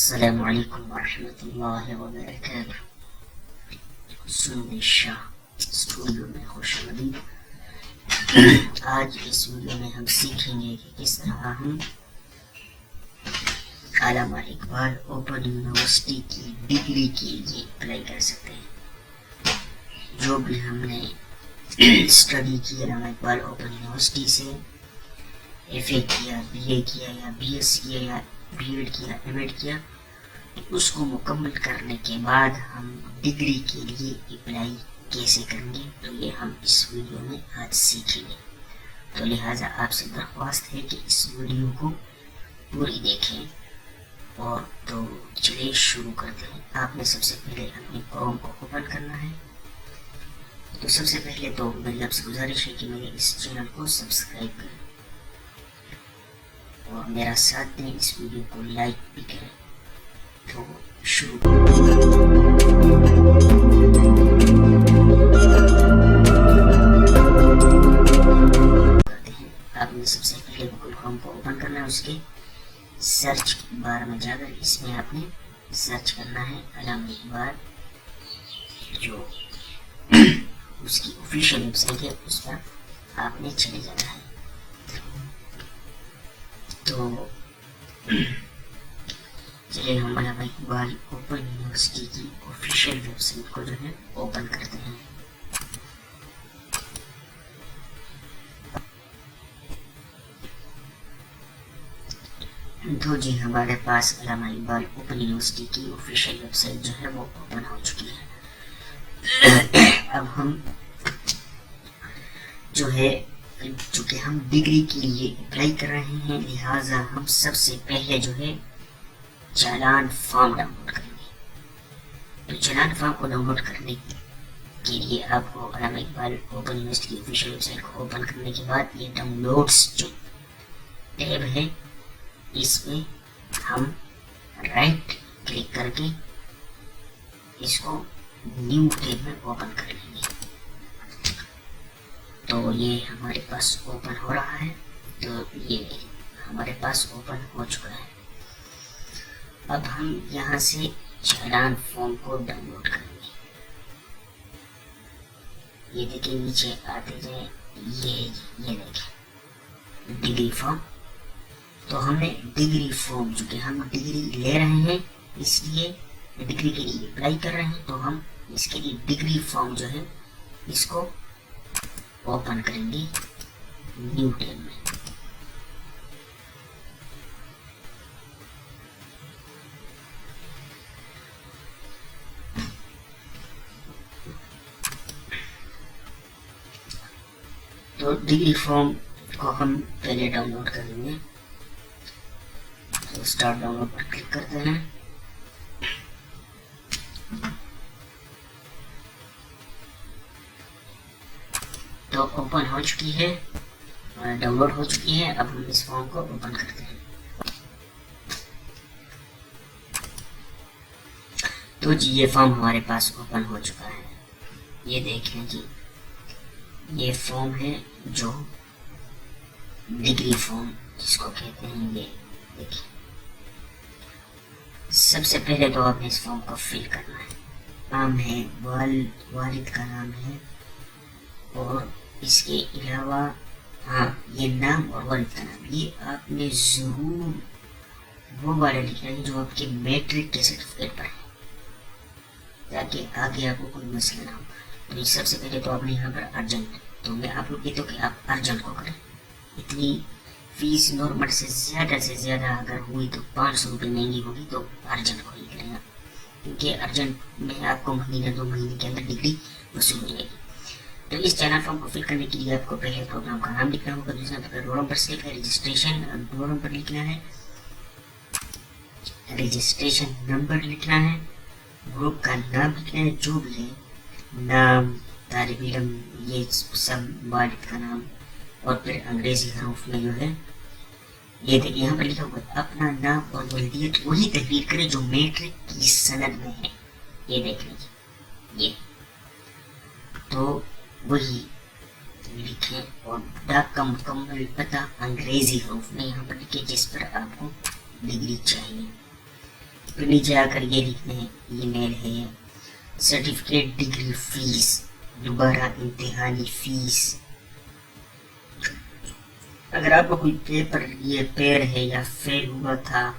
अस्सलामु अलैकुम वरहमतुल्लाहि वबरकातुहू। सुनिशा स्टूडियो में खुशामदीद। आज इस वीडियो में हम सीखेंगे कि किस तरह हम अल्लामा इकबाल ओपन यूनिवर्सिटी की डिग्री के लिए अप्लाई कर सकते हैं। जो भी हमने स्टडी की अल्लामा इकबाल ओपन यूनिवर्सिटी से FA किया, BA किया या BS किया या B.Ed किया, M.Ed किया, तो उसको मुकम्मल करने के बाद हम डिग्री के लिए अप्लाई कैसे करेंगे, तो ये हम इस वीडियो में आज सीखेंगे। तो लिहाजा आपसे दरख्वास्त है कि इस वीडियो को पूरी देखें। और तो चलिए शुरू करते हैं। आपने सबसे पहले अपने क्रोम को ओपन करना है। तो सबसे पहले तो मेरी आपसे गुजारिश है कि मेरे इस चैनल को सब्सक्राइब करें और मेरा साथ दें, इस वीडियो को लाइक भी करें। तो शुरू करते हैं। आपने सबसे पहले गूगल क्रोम को ओपन करना है। उसके सर्च बार में जाकर इसमें आपने सर्च करना है अल्लामा इकबाल, जो उसकी ऑफिशियल वेबसाइट है, उस पर आपने चले जाना है। तो चलिए हम अल्लामा इकबाल ओपन यूनिवर्सिटी की ऑफिशियल वेबसाइट को जो है ओपन करते हैं। तो जी हमारे पास अल्लामा इकबाल ओपन यूनिवर्सिटी की ऑफिशियल वेबसाइट जो है वो ओपन हो चुकी है। अब हम जो है, चूँकि हम डिग्री के लिए अप्लाई कर रहे हैं, लिहाजा हम सबसे पहले जो है चालान फॉर्म डाउनलोड करेंगे। तो चालान फॉर्म को डाउनलोड करने के लिए आपको अल्लामा इकबाल ओपन यूनिवर्सिटी की ऑफिशियल वेबसाइट को ओपन करने के बाद ये डाउनलोड्स जो टैब है, इसमें हम राइट क्लिक करके इसको न्यू टैब में ओपन कर लेंगे। तो ये हमारे पास ओपन हो रहा है। तो ये हमारे पास ओपन हो चुका है। अब हम यहाँ से चालान फॉर्म को डाउनलोड करेंगे। ये देखिए नीचे आते जाए, ये देखें डिग्री फॉर्म। तो हमने डिग्री फॉर्म, चूँकि हम डिग्री ले रहे हैं इसलिए डिग्री के लिए अप्लाई कर रहे हैं, तो हम इसके लिए डिग्री फॉर्म जो है इसको ओपन करेंगे न्यू टैब में। तो डिग्री फॉर्म को हम पहले डाउनलोड करेंगे। तो स्टार्ट डाउनलोड पर क्लिक करते हैं। तो ओपन हो चुकी है, डाउनलोड हो चुकी है। अब हम इस फॉर्म को ओपन करते हैं। तो जी ये फॉर्म हमारे पास ओपन हो चुका है। ये देखें जी, ये फॉर्म है जो डिग्री फॉर्म जिसको कहते हैं। ये देखिए, सबसे पहले तो आपने इस फॉर्म को फिल करना है। नाम है, वालिद का नाम है, और इसके अलावा हाँ ये नाम और वालिद का नाम, ये आपने ज़रूर वो वाला लिखना है जो आपके मैट्रिक के सर्टिफिकेट पर है, ताकि आगे आपको कोई मसला ना हो। तो सबसे पहले तो आपने यहाँ पर अर्जेंट, तो मैं आप लोग कहता हूँ कि आप अर्जेंट को करें। इतनी फीस नॉर्मल से ज़्यादा अगर हुई तो 500 रुपये महंगी होगी, तो अर्जेंट को ही करेंगे, क्योंकि अर्जेंट में आपको महीने 2 महीने के अंदर डिग्री वसूल हो जाएगी। तो इस चैनल फॉर्म को फिल करने के लिए आपको पहले प्रोग्राम का नाम लिखना होगा, दूसरा तो रोल नंबर सेलेक्ट है, रजिस्ट्रेशन रोल नंबर लिखना है, रजिस्ट्रेशन नंबर लिखना है, ग्रुप का नाम लिखना है, जो भी है नाम, तालिब इल्म, ये सब, वालिद का नाम, और फिर अंग्रेजी हरूफ में जो है ये देखिए यहाँ पर लिखा हुआ अपना नाम और वल्दियत वही तहरीर करें जो मैट्रिक की सनद में है। ये देख लीजिए, ये तो वही लिखें, और डाक का मुकम्मल पता अंग्रेजी हरूफ में यहाँ पर लिखे जिस पर आपको डिग्री चाहिए। फिर नीचे आकर ये लिखना है ईमेल है, सर्टिफिकेट डिग्री फीस, दोबारा इम्तिहानी फीस। अगर आपका कोई पेपर ये पेड़ है या फेल हुआ था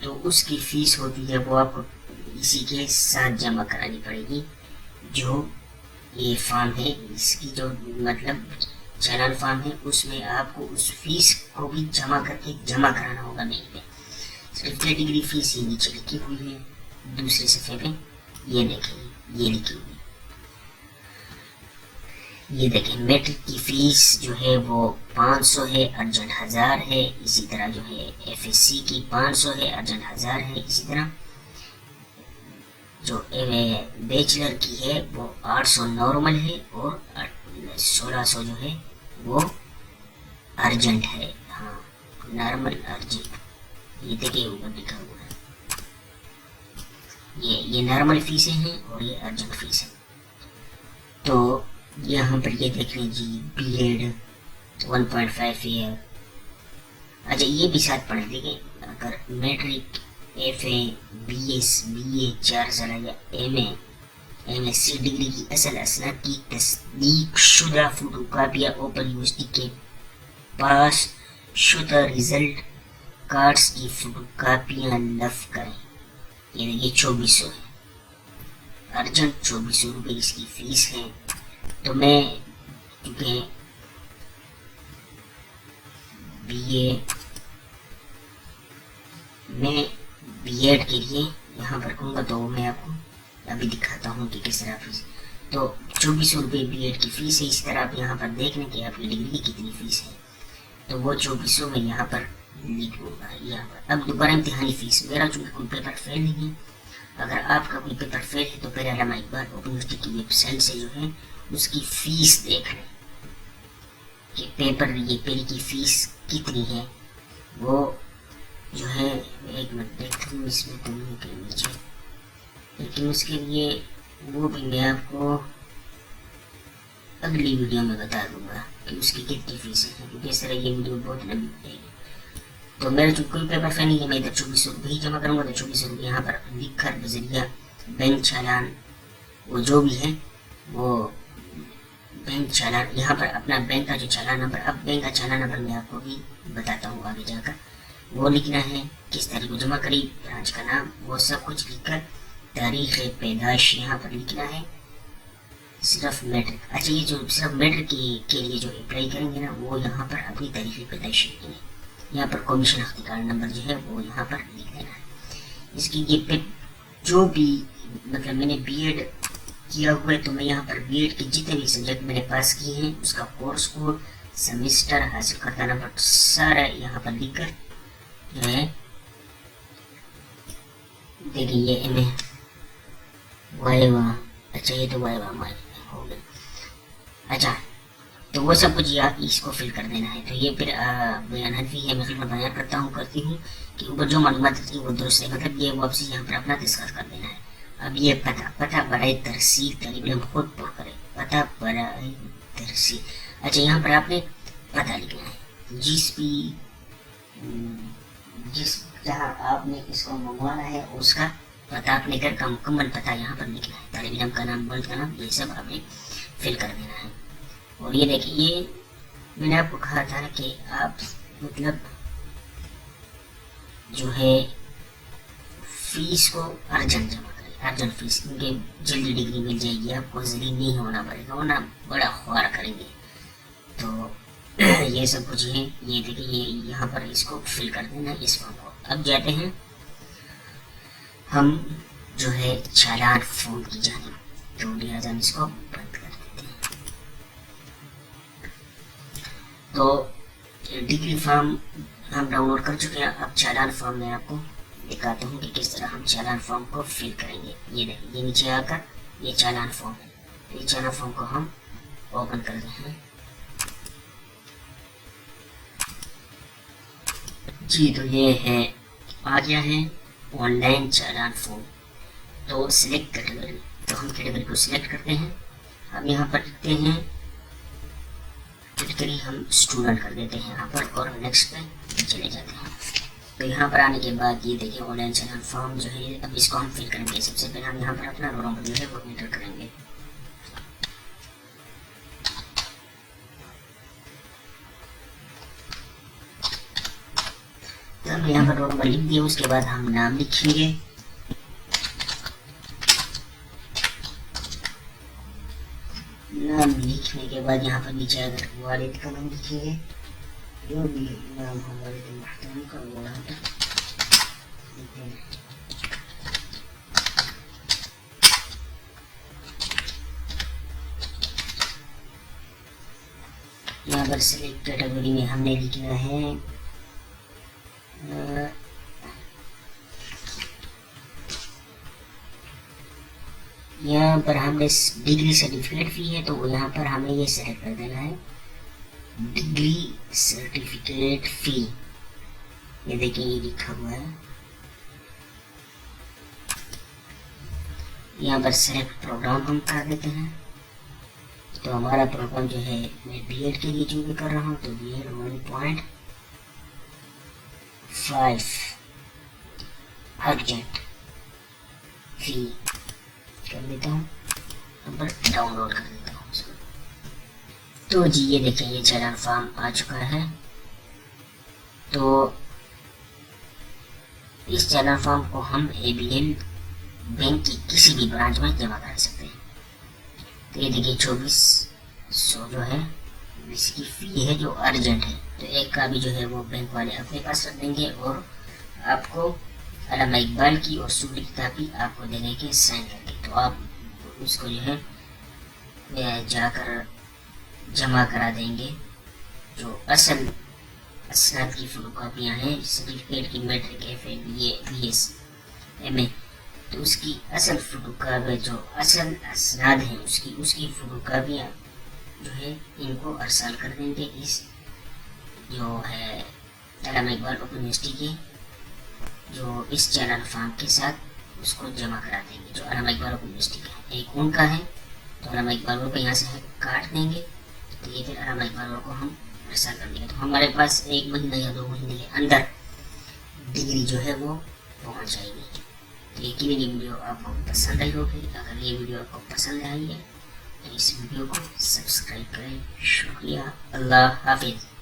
तो उसकी फीस होती है वो आपको इसी के साथ जमा करानी पड़ेगी। जो ये फॉर्म है इसकी जो मतलब चालान फॉर्म है उसमें आपको उस फीस को भी जमा कराना होगा मेल पे। सर्टिफिकेट डिग्री फीस ये नीचे लिखी हुई है दूसरे सफ़े पे, ये देखें ये लिखी हुई, ये देखें मैट्रिक की फीस जो है वो 500 है, अर्जेंट 1000 है। इसी तरह जो है एफएससी की 500 है, अर्जेंट 1000 है। इसी तरह जो बैचलर की है वो 800 नॉर्मल है और 1600 जो है वो अर्जेंट है। हाँ, नॉर्मल अर्जेंट, ये देखिए ऊपर लिखा हुआ है, ये नॉर्मल फीसें हैं और ये अर्जेंट फीस है। तो यहाँ पर ये देख लीजिए बीएड 1.5 ईयर। अच्छा ये भी साथ पढ़ देखिए, अगर मैट्रिक, एफए, बीएस, बीए 4 साल या एमएससी डिग्री की असल असनाद की तस्दीक शुदा फोटोकॉपियाँ ओपन यूनिवर्सिटी के पास शुदा रिजल्ट कार्ड्स की फोटोकॉपियाँ लफ करें। ये देखिए 2400 है, अर्जेंट 2400 रुपये इसकी फीस है। तो मैं क्योंकि बीएड के लिए यहाँ पर कहूँगा तो मैं आपको अभी दिखाता हूँ कि किस तरह फीस। तो 2400 रुपये बीएड की फीस है। इसी तरह आप यहाँ पर देख लें कि आपकी डिग्री की कितनी फीस है, तो वो 2400 में यहाँ पर लिख दूँगा यहाँ पर। अब दोबारा इम्तिहानी फीस, मेरा चूँकि कोई पेपर फेल नहीं है, अगर आपका कोई पेपर फेल है तो पहले अलामा इकबाल ओपन यूनिवर्सिटी की वेबसाइट से जो है उसकी फीस देख लें कि पेपर ये पेपर की फीस कितनी है। वो जो है एक मिनट देखता हूँ इसमें तो नहीं के नीचे, लेकिन उसके लिए वो भी मैं आपको अगली वीडियो में बता दूंगा कि उसकी कितनी फीस है, क्योंकि इस तरह ये वीडियो बहुत लंबी हो जाएगी। तो मेरा जो कोई पेपर फेल नहीं है, मैं इधर 2400 रुपये ही जमा करूँगा। तो 2400 रुपये यहाँ पर लिख कर बजरिया बैंक चालान, वो जो भी है वो बैंक चालान, यहाँ पर अपना बैंक का जो चालान नंबर, अब बैंक का चालान नंबर मैं आपको भी बताता हूँ आगे जाकर, वो लिखना है, किस तारीख को जमा करी, ब्रांच का नाम, वो सब कुछ लिखकर तारीख पैदाइश यहाँ पर लिखना है। सिर्फ मैट्रिक, अच्छा ये जो सिर्फ मैट्रिक के लिए जो अप्लाई करेंगे ना, वो यहाँ पर अपनी तारीख पैदाइश लिखेंगे। यहाँ पर कमीशन अख्तियार नंबर जो है वो यहाँ पर लिख देना है। इसकी ये जो भी मतलब मैंने बीएड किया हुआ है, तो मैं यहाँ पर बीएड के जितने भी सब्जेक्ट मैंने पास किए हैं उसका कोर्स कोड, सेमेस्टर, हासिल करता नंबर सारा यहाँ पर लिखकर जो है देखिए ये एम ए वाइवा, अच्छा ये तो वाइवा हो गया। अच्छा तो वो सब कुछ यहाँ इसको फिल कर देना है। तो ये फिर बयान हनफी है, मैं बयान करती हूँ कि ऊपर जो मालूमात थी वो दुरुस्त है, मतलब ये वापसी यहाँ पर अपना डिस्कस कर देना है। अब ये पता बराए तरसील तरीब हम खुद पुर करें, पता बराए तरसील। अच्छा यहाँ पर आपने पता लिखना है, जिस जहाँ आपने इसको मंगवाना है उसका पता अपने घर का मुकम्मल पता यहाँ पर लिखना है, तालिब इल्म का नाम, वर्ल्ड का नाम, ये सब आपने फिल कर देना है। और ये देखिए, ये मैंने आपको कहा था कि आप मतलब जो है फीस को अर्जेंट जमा करें, अर्जेंट फीस, क्योंकि जल्दी डिग्री मिल जाएगी आपको, जल्दी नहीं होना पड़ेगा, वरना बड़ा ख्वार करेंगे। तो ये सब कुछ है, ये देखिए ये यहाँ पर इसको फिल कर देना इस फॉर्म को। अब जाते हैं हम जो है चालान फॉर्म की जानिब, तो लिहाजा हम इसको बंद कर देते हैं। तो डिग्री फॉर्म हम डाउनलोड कर चुके हैं। अब चालान फॉर्म में आपको दिखाता हूँ कि किस तरह हम चालान फॉर्म को फिल करेंगे। ये देखिए, ये नीचे आकर ये चालान फॉर्म है, तो ये चालान फॉर्म को हम ओपन कर रहे हैं। जी तो ये है, आ गया है ऑनलाइन चालान फॉर्म। तो सिलेक्ट कैटेगरी, तो हम कैटेगरी को सिलेक्ट करते हैं। हम यहाँ पर लिखते हैं कैटेगरी, हम स्टूडेंट कर देते हैं यहाँ पर, और नेक्स्ट पे चले जाते हैं। तो यहाँ पर आने के बाद ये देखिए ऑनलाइन चैनल फॉर्म जो है, अब इसको हम फिल करेंगे। सबसे पहले हम यहाँ पर अपना रोल नंबर जो है वो एंटर करेंगे। तो हम यहाँ पर रोल नंबर लिख दिए, उसके बाद हम नाम लिखेंगे। नाम लिखने के बाद यहाँ पर नीचे अगर वालिद का नाम लिखेंगे, जो भी नाम हो वालिद मुहतरम का वो यहाँ पर लिखते हैं। यहाँ पर सिलेक्ट कैटेगरी में हमने लिखना है यहाँ पर हमने डिग्री सर्टिफिकेट फी है, तो यहाँ पर हमें ये सेलेक्ट कर देना है डिग्री सर्टिफिकेट फी। ये देखिए ये लिखा हुआ है। यहाँ पर सेलेक्ट प्रोग्राम हम कर देते हैं। तो हमारा प्रोग्राम जो है, मैं बीएड के लिए जो भी कर रहा हूँ, तो बीएड 1.5 अर्जेंट फी कर देता हूँ, पर डाउनलोड कर देता हूँ इसको। तो जी ये देखिए ये चैनल फॉर्म आ चुका है। तो इस चैनल फॉर्म को हम एबीएल बैंक की किसी भी ब्रांच में जमा करा सकते हैं। तो ये देखिए 2400 जो है इसकी फी है जो अर्जेंट है। तो एक का भी जो है वो बैंक वाले अपने पास रख देंगे और आपको अल्लामा इकबाल की और सूरी किताब की आपको दे देंगे साइन करके। तो आप उसको जो है जाकर जमा करा देंगे। जो असल असनाद की फोटोकॉपियाँ हैं, सर्टिफिकेट की, matric, FA, BA, BS, MA, तो उसकी असल फोटोकॉपी जो असल असनाद हैं उसकी फोटोकॉपियाँ जो है इनको अरसाल कर देंगे इस जो है अल्लामा इकबाल ओपन यूनिवर्सिटी के जो इस चैनल फॉर्म के साथ उसको जमा करा देंगे। जो अल्लामा इकबाल ओपन यूनिवर्सिटी का है, एक उनका है, तो अल्लामा इकबाल को यहाँ से काट देंगे। तो ये फिर अल्लामा इकबाल को हम अरसाल कर देंगे। तो हमारे पास 1 महीना या 2 महीने के अंदर डिग्री जो है वो पहुँच जाएगी। तो यकीनन ये वीडियो आपको पसंद आई होगी। अगर ये वीडियो आपको पसंद आई है तो इस वीडियो को सब्सक्राइब करें। शुक्रिया। अल्लाह हाफिज़।